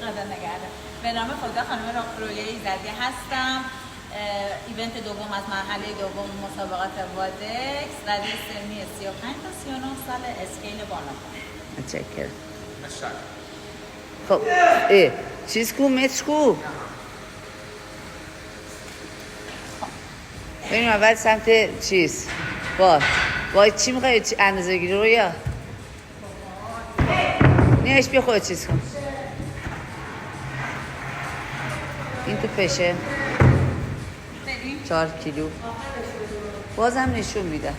خدا نگهدار. به نام خدا خانم رویا ایزدی هستم. ایونت دوم از مرحله دوم مسابقات وادکس، رده سنی 35 تا 39 سال، اسکیل بالا. متشکرم. ماشاءالله. خب چیز کو متر کو بریم اول سمت چیز با چی میخوایی اندازه گیری رو یا نیش بیا خود چیز کن این تو پشه 4 کیلو بازم نشون میده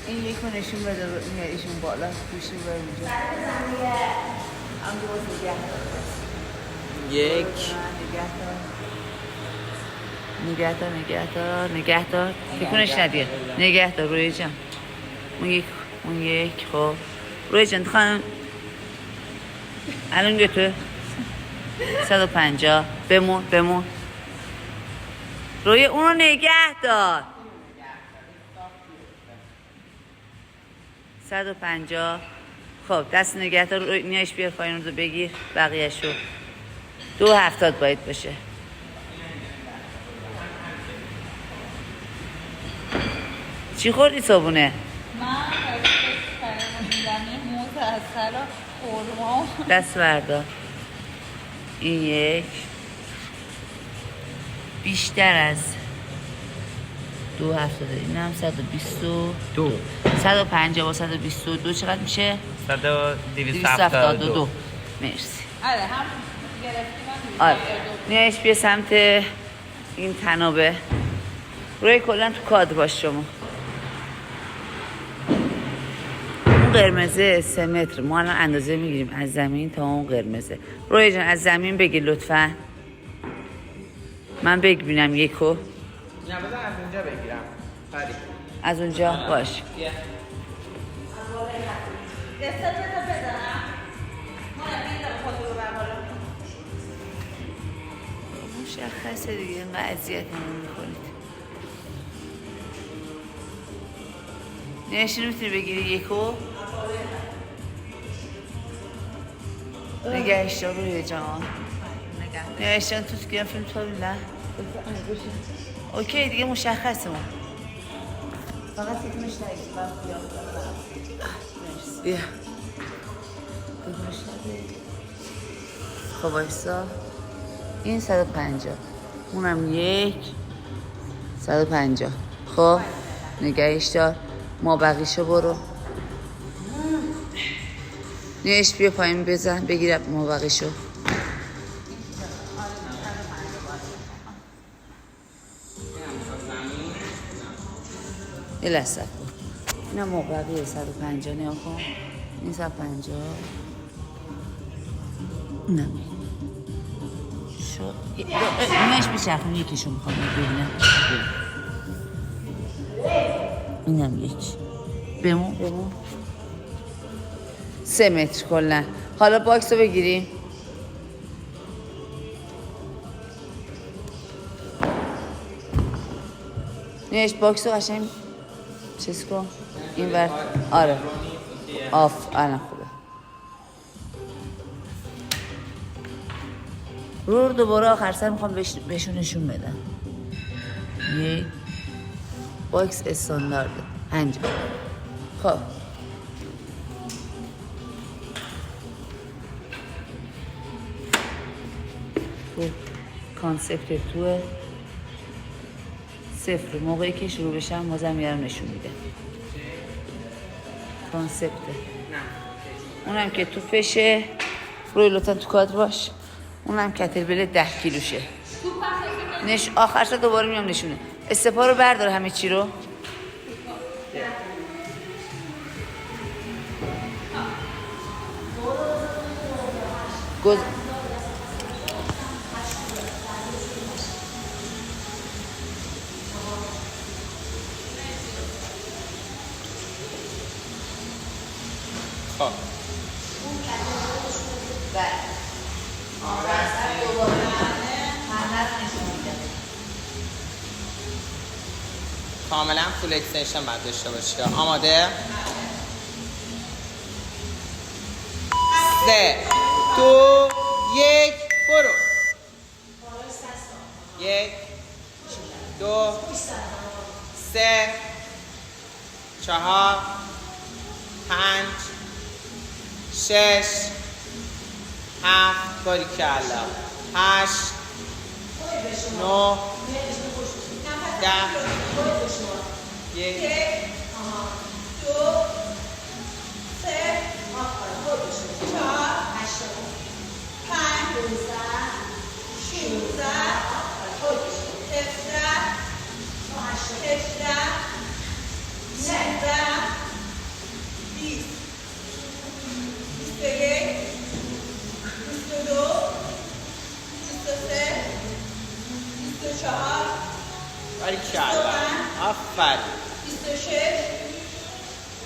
این یکو نشون بده ایشون بالا گوشی بر اونجا یک نگهدار تکونش ندیه نگهدار روی جان اون یک خب روی جان خانم الان تو 150 بمون روی اونو نگهدار 150 خب دست نگهدار روی نیاش بیار پایین رو بگیر بقیه‌شو 270 باید باشه چی خوردی صابونه؟ من موز اصل و خورما دست بردار این یک بیشتر از 270 این هم 122 150 با 122 چقدر میشه؟ 272 مرسی آره هم گرفتیم آره نیایش بیا سمت این تنابه روی کلن تو کادر باش شما اون قرمزه 3 متر ما الان اندازه میگیریم از زمین تا اون قرمزه روی جان از زمین بگیر لطفا من ببینم یکو نه بذار از اونجا بگیرم فرید از اونجا باش مشخصه دیگه اینقدر اذیت میکنید نشین میتونی بگیری یکو نگهش دار روی جان نگهش دار تو گرم فیلم تو ببینم اوکی دیگه مشخصه ما فقط تکمش نگید بیا خب بایستا این 150 اونم یک 150 خب نگهش دار ما بقیشو برو نیش بیا پایین بزن بگیر ما بقیشو یه لحظه این هم مقربیه 150 نیا کن این 150 نه شد اینش بچرخون یکیشو میخوام ببینم اینم یک بمون 3 متر کلن حالا باکس رو بگیریم نیش باکس رو قشنگ چیز کن این ور آره الان خوبه رو دوباره آخر سر میخوام بهشون نشون بدم یک باکس استاندارده انجام خب کانسپت توه صفر موقعی که شروع بشم بازم میارم نشون میده کانسپته اونم که تو فشه روی لطفا تو کادر باش اونم کتربل 10 کیلوشه آخر شد دوباره میام نشونه استپا رو بردار همه چی رو خب کاملا فول اکستنشن باید داشته باشه آماده 3 2 1 برو 1 2 3 4 5 6 7 باریکلا 8 9 10 1 باریکلا آفرین 26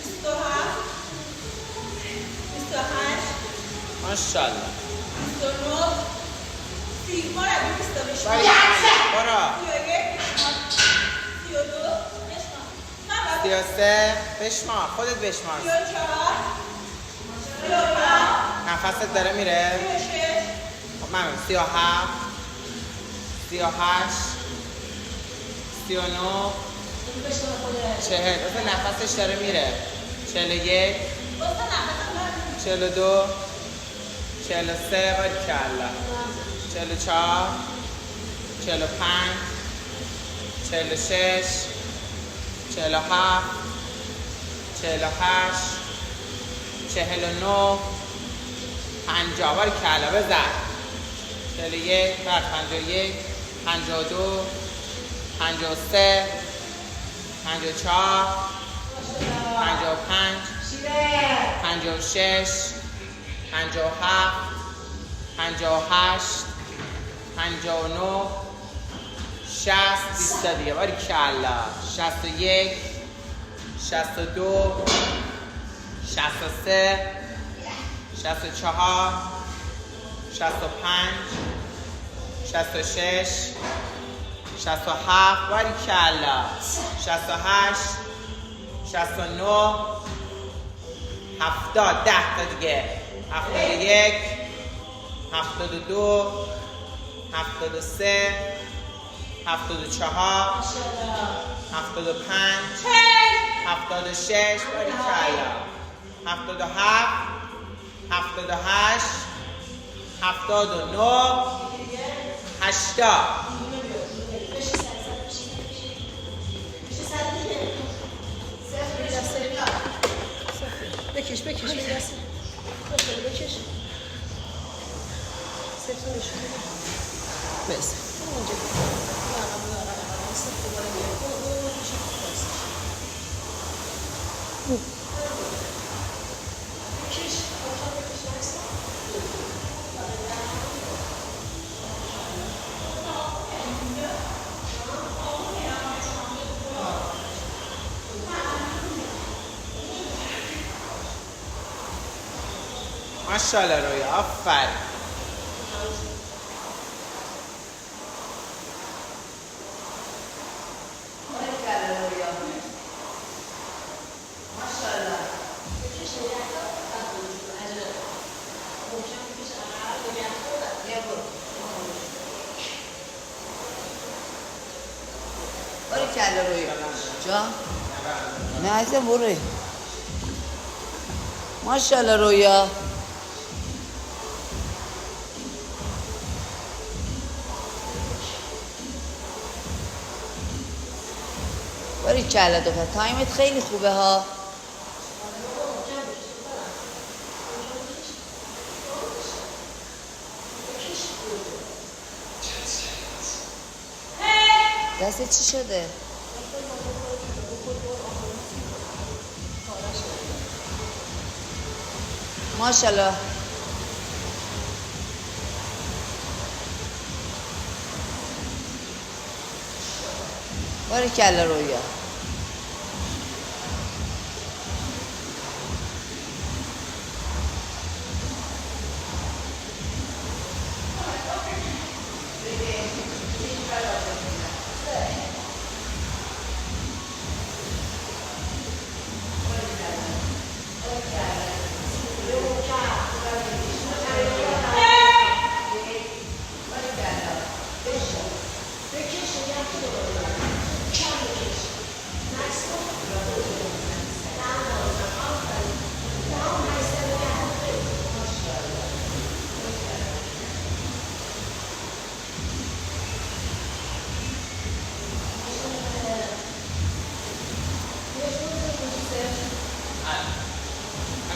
27 28 ماشاءالله 29 30 ما رو باریکلا برو 32 33 بشمار خودت بشمار 34 نفست داره میره 36 خب من 37 38 39 40 اصلا نفسش داره میره 41 42 43 باریکلا 44 45 46 47 48 49 50 باریکلا بزن 41 بر 51 52 53 54 55 56 57 58 59 60 20 دیگه باریکلا 61 62 63 64 65 66 67 باریکلا 68 69 70 10 تا دیگه 71 72 73 74 75 76 باریکلا 77 78 79 80 بکش بکش میرسه بکش سفت نشون بده بس اونجا ماشاءالله رویا آفرین باریکلا رویا جا نه عزیزم برو ماشاءالله رویا باریکلا دختر تایمت خیلی خوبه ها دست چی شده؟ ماشاءالله باریکلا رویا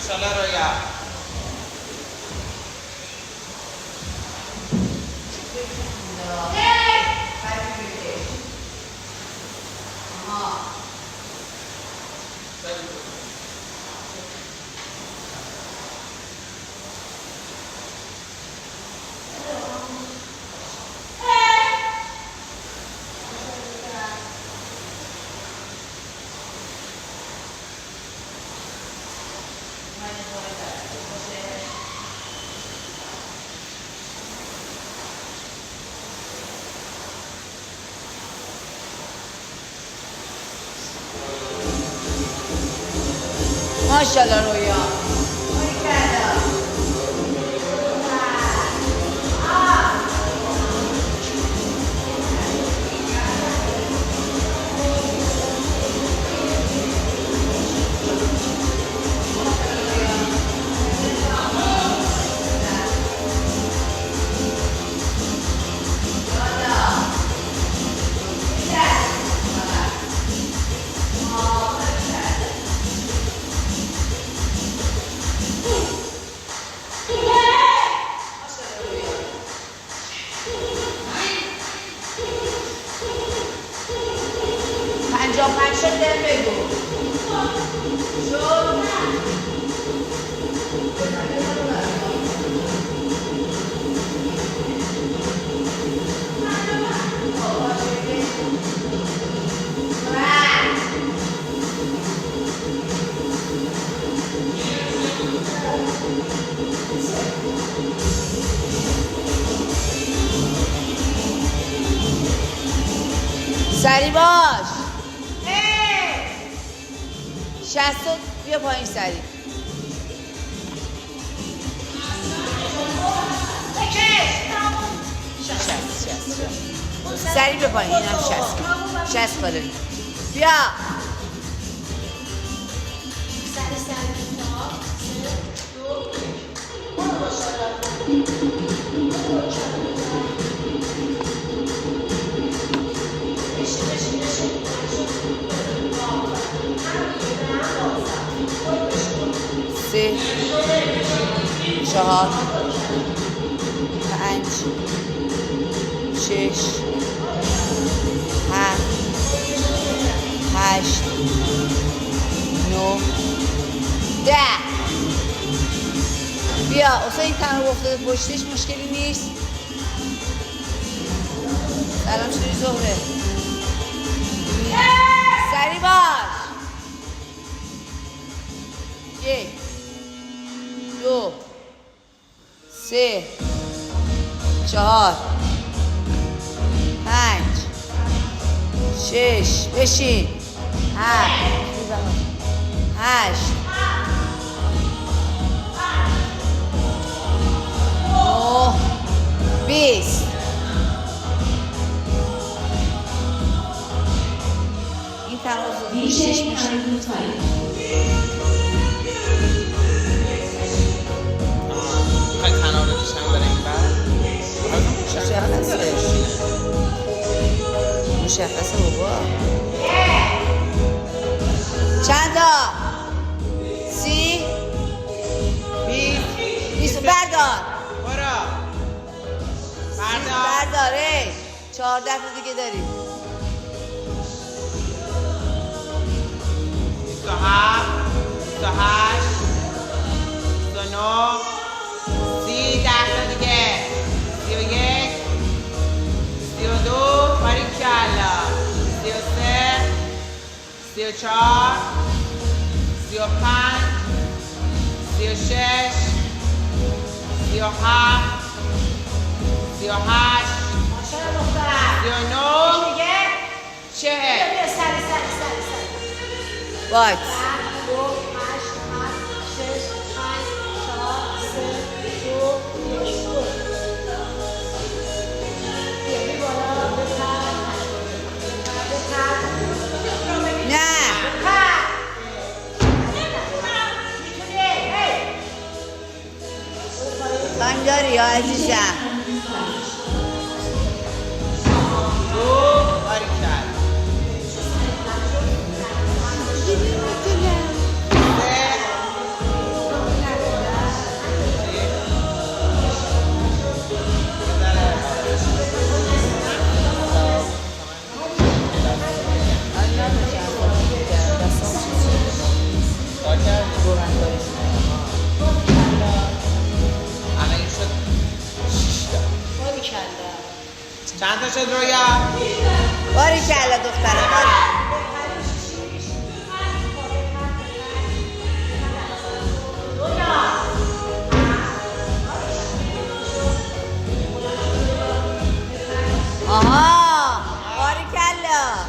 ماشاءالله رویا. ماشاءالله رویا. سری باش. 60 بیا پایین سری. سری بیا پایین. اینم 60 کالری. بیا سه 4 5 6 7 8 9 10. بیا اصلا این تنها افتاده پشتش مشکلی نیست. سلام چطوری زهره؟ سری باش. 1 2 3 4 5 6 بشین 7 8 9 20. این تنها پشتش میشه. مشخصه بابا. چند تا؟ 30 20 بردار. برداره. 14 تا دیگه داریم. 27 28 29 30 10 تا دیگه. 31 32 باریکلا. 33 34 35 36 37 38 39 40. باید تایم داری یا عزیزم؟ شد رویا. باریکلا دخترم باری. آها باریکلا.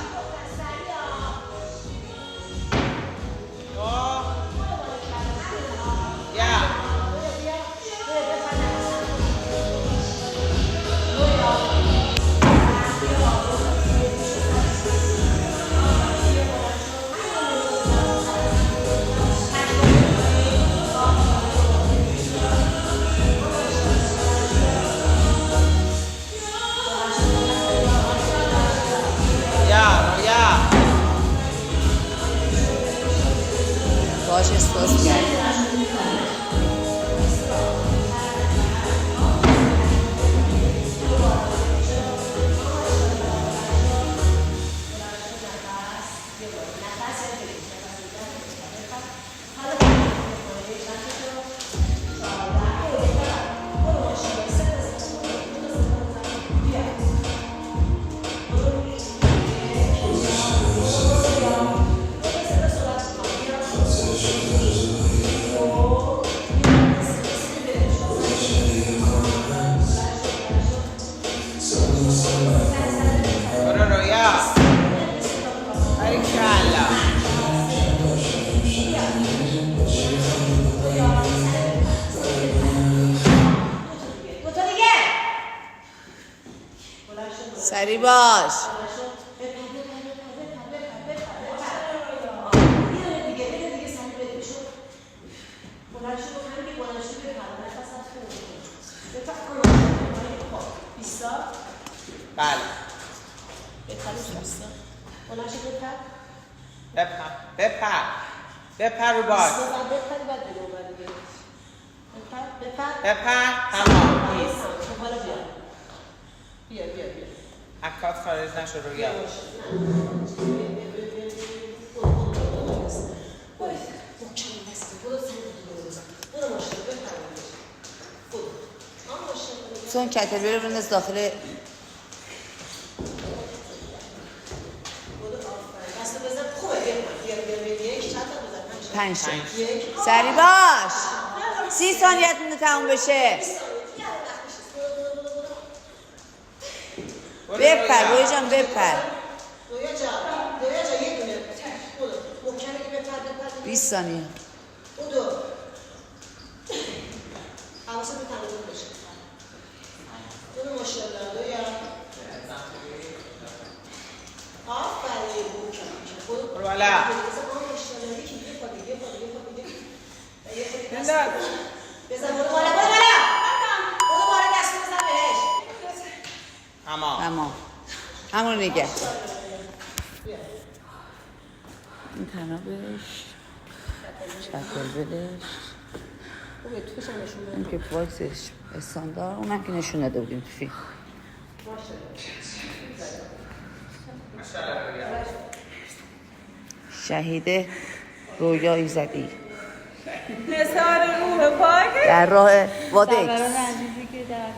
یا باش استاس کرد. برو رویا. باریکلا. سری باش. بله. بپر رو باز. بپر. تمام. عکات خارج نشو رویا. چون کتبه رو بنداز داخل. پنج سری باش. 30 ثانیت مونده تموم بشه. بپر روی جان بپر. 20 ثانیه. برو بالا. بنداز. تمام. همون نگه. این تنابش شکل بدش. این که واکسش استاندار. اونم که نشون داده بودیم تو فیلم. شهید رویا ایزدی نثار روح پاک در راه وادکس. رنجیدگی که در